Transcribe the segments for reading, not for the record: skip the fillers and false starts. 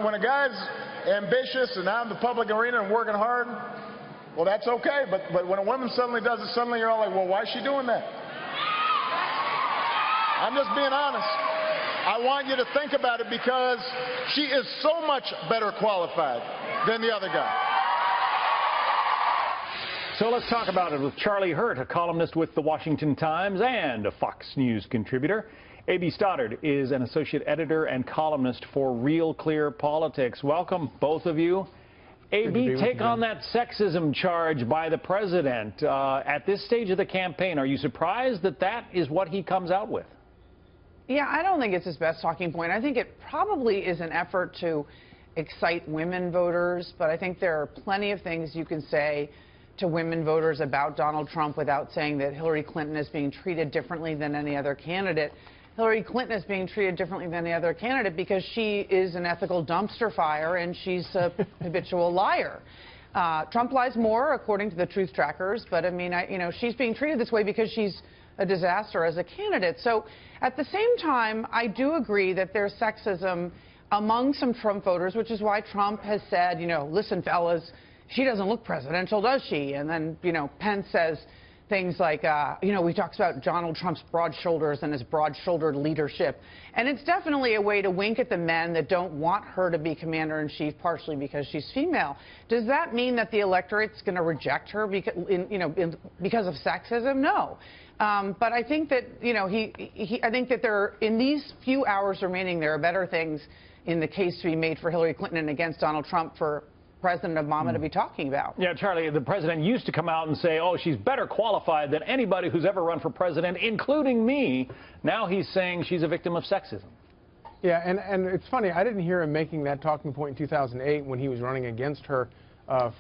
When a guy's ambitious and out in the public arena and working hard, well, that's okay. But when a woman suddenly does it, suddenly you're all like, well, why is she doing that? I'm just being honest. I want you to think about it because she is so much better qualified than the other guy. So let's talk about it with Charlie Hurt, a columnist with the Washington Times and a Fox News contributor. A.B. Stoddard is an associate editor and columnist for RealClearPolitics. Welcome, both of you. A.B., take on that sexism charge by the president. At this stage of the campaign, are you surprised that that is what he comes out with? Yeah, I don't think it's his best talking point. I think it probably is an effort to excite women voters, but I think there are plenty of things you can say to women voters about Donald Trump without saying that Hillary Clinton is being treated differently than any other candidate. Hillary Clinton is being treated differently than any other candidate because she is an ethical dumpster fire and she's a habitual liar. Trump lies more, according to the truth trackers, but I mean, she's being treated this way because she's a disaster as a candidate. So at the same time, I do agree that there's sexism among some Trump voters, which is why Trump has said, listen, fellas, she doesn't look presidential, does she? And then, Pence says things like, he talks about Donald Trump's broad shoulders and his broad-shouldered leadership. And it's definitely a way to wink at the men that don't want her to be commander-in-chief, partially because she's female. Does that mean that the electorate's going to reject her because, because of sexism? No. But I think that, I think that in these few hours remaining, there are better things in the case to be made for Hillary Clinton and against Donald Trump for President Obama to be talking about. Yeah, Charlie, the president used to come out and say, oh, she's better qualified than anybody who's ever run for president, including me. Now he's saying she's a victim of sexism. Yeah, and it's funny, I didn't hear him making that talking point in 2008 when he was running against her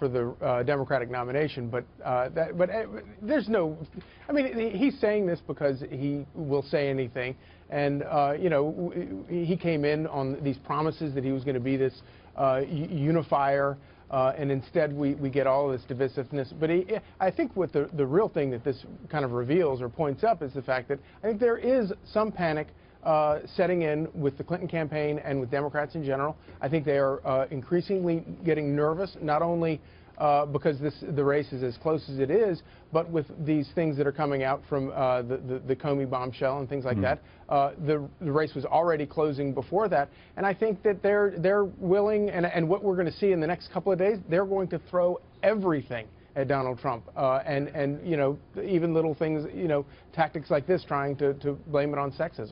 for the Democratic nomination, but there's no, I mean, he's saying this because he will say anything, and he came in on these promises that he was going to be this unifier, and instead we get all of this divisiveness. But I think what the real thing that this kind of reveals or points up is the fact that I think there is some panic setting in with the Clinton campaign and with Democrats in general. I think they are increasingly getting nervous, not only because the race is as close as it is, but with these things that are coming out from the Comey bombshell and things like that. The race was already closing before that, and I think that they're willing, and what we're going to see in the next couple of days, they're going to throw everything at Donald Trump, and even little things, tactics like this, trying to blame it on sexism.